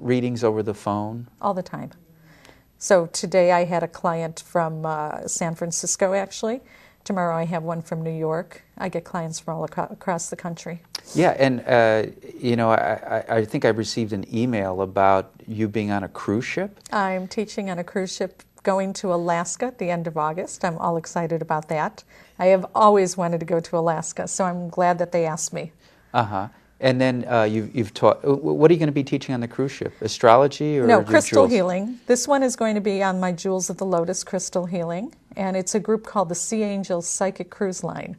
readings over the phone? All the time. So today I had a client from San Francisco, actually. Tomorrow I have one from New York. I get clients from all across the country. Yeah, and I think I received an email about you being on a cruise ship. I'm teaching on a cruise ship going to Alaska at the end of August. I'm all excited about that. I have always wanted to go to Alaska, so I'm glad that they asked me. Uh-huh. And then you've taught, what are you going to be teaching on the cruise ship? Astrology or No, your crystal jewels? healing. This one is going to be on my Jewels of the Lotus crystal healing, and it's a group called the Sea Angels Psychic Cruise Line.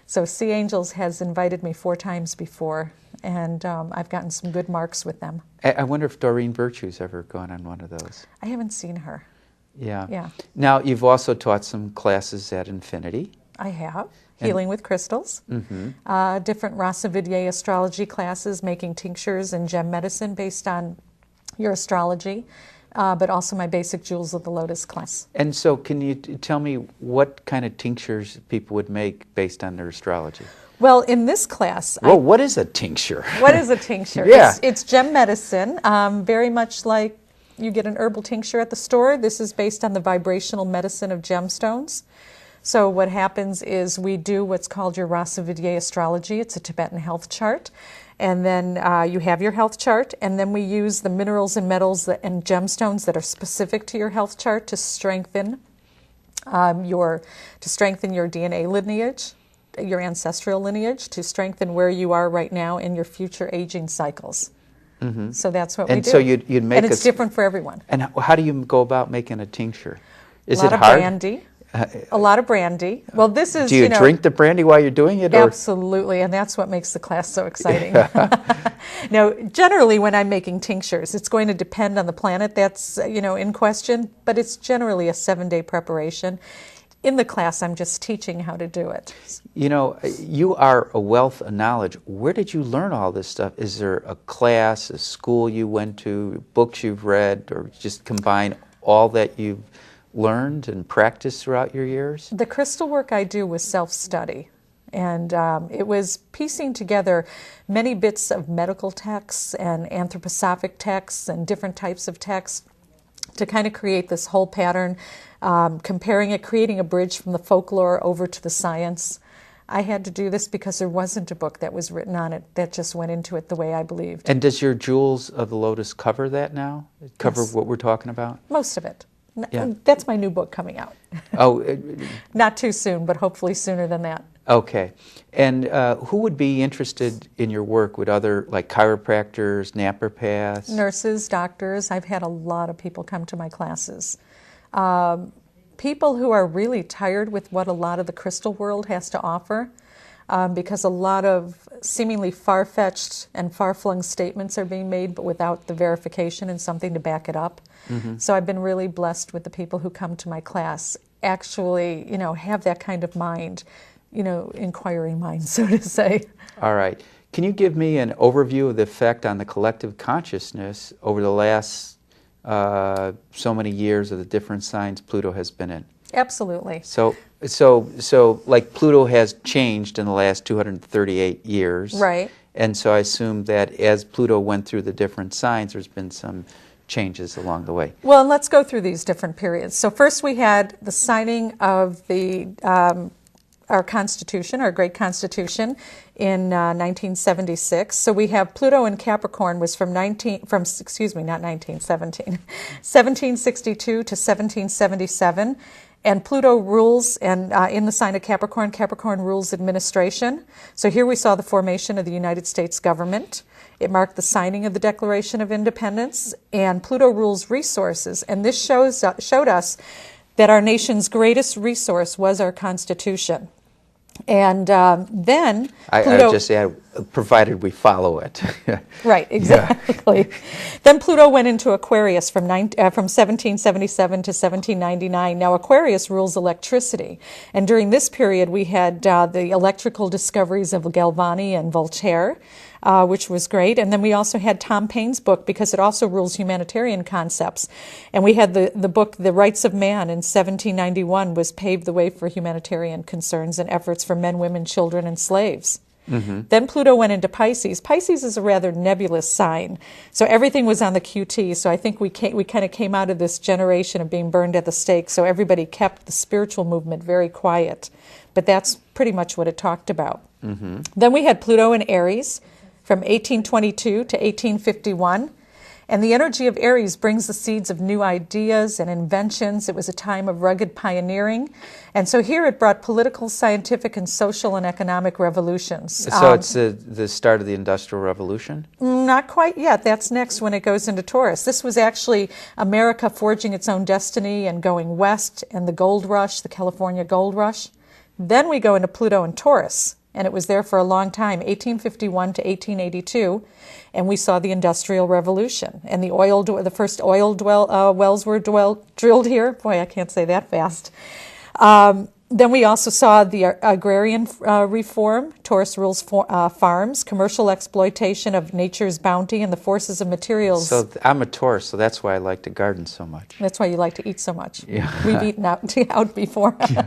So Sea Angels has invited me 4 times before, and I've gotten some good marks with them. I wonder if Doreen Virtue's ever gone on one of those. I haven't seen her. Yeah. Yeah. Now, you've also taught some classes at Infinity. I have. Healing with crystals, different Rasa Vidya astrology classes, making tinctures and gem medicine based on your astrology, but also my basic Jewels of the Lotus class. And so can you tell me what kind of tinctures people would make based on their astrology? Well, in this class... Well, what is a tincture? What is a tincture? Yeah. It's gem medicine, very much like you get an herbal tincture at the store. This is based on the vibrational medicine of gemstones. So what happens is we do what's called your Rasa Vidya astrology. It's a Tibetan health chart. And then you have your health chart, and then we use the minerals and metals and gemstones that are specific to your health chart to strengthen your DNA lineage, your ancestral lineage, to strengthen where you are right now in your future aging cycles. Mm-hmm. So that's what we do. And so you'd make and it's different for everyone. And how do you go about making a tincture? Is it hard? A lot of brandy. A lot of brandy. Well, this is, do you drink the brandy while you're doing it? Absolutely, and that's what makes the class so exciting. Now, generally when I'm making tinctures, it's going to depend on the planet that's, in question, but it's generally a 7-day preparation. In the class, I'm just teaching how to do it. You are a wealth of knowledge. Where did you learn all this stuff? Is there a class, a school you went to, books you've read, or just combine all that you've learned and practiced throughout your years? The crystal work I do was self-study, and it was piecing together many bits of medical texts and anthroposophic texts and different types of texts to kind of create this whole pattern, comparing it, creating a bridge from the folklore over to the science. I had to do this because there wasn't a book that was written on it that just went into it the way I believed. And does your Jewels of the Lotus cover that now? Cover Yes. what we're talking about? Most of it. Yeah. That's my new book coming out. Oh, Not too soon, but hopefully sooner than that. Okay. And who would be interested in your work? Would other, like chiropractors, naturopaths? Nurses, doctors. I've had a lot of people come to my classes. People who are really tired with what a lot of the crystal world has to offer, because a lot of seemingly far-fetched and far-flung statements are being made, but without the verification and something to back it up. Mm-hmm. So I've been really blessed with the people who come to my class actually, have that kind of mind, inquiring mind, so to say. All right. Can you give me an overview of the effect on the collective consciousness over the last so many years of the different signs Pluto has been in? Absolutely. So like Pluto has changed in the last 238 years. Right. And so I assume that as Pluto went through the different signs, there's been some changes along the way. Well, and let's go through these different periods. So first we had the signing of the our Constitution, our great Constitution, in 1976. So we have Pluto in Capricorn was from 1762 to 1777. And Pluto rules, and in the sign of Capricorn, Capricorn rules administration. So here we saw the formation of the United States government. It marked the signing of the Declaration of Independence, and Pluto rules resources. And this showed us that our nation's greatest resource was our Constitution. And then Pluto... I just add, provided we follow it. Right, exactly. Yeah. Then Pluto went into Aquarius from 1777 to 1799. Now Aquarius rules electricity. And during this period we had the electrical discoveries of Galvani and Voltaire, which was great. And then we also had Tom Paine's book, because it also rules humanitarian concepts. And we had the book, The Rights of Man, in 1791, was paved the way for humanitarian concerns and efforts for men, women, children, and slaves. Then Pluto went into Pisces. Pisces is a rather nebulous sign. So everything was on the QT. So I think we kind of came out of this generation of being burned at the stake. So everybody kept the spiritual movement very quiet. But that's pretty much what it talked about. Then we had Pluto in Aries from 1822 to 1851. And the energy of Aries brings the seeds of new ideas and inventions. It was a time of rugged pioneering. And so here it brought political, scientific, and social and economic revolutions. So it's the start of the Industrial Revolution? Not quite yet. That's next when it goes into Taurus. This was actually America forging its own destiny and going west, and the gold rush, the California gold rush. Then we go into Pluto and Taurus. And it was there for a long time, 1851 to 1882, and we saw the Industrial Revolution. And the first oil wells were drilled here. Boy, I can't say that fast. Then we also saw the agrarian reform. Taurus rules farms, commercial exploitation of nature's bounty, and the forces of materials. So I'm a Taurus, so that's why I like to garden so much. That's why you like to eat so much. Yeah. We've eaten out before. Yeah.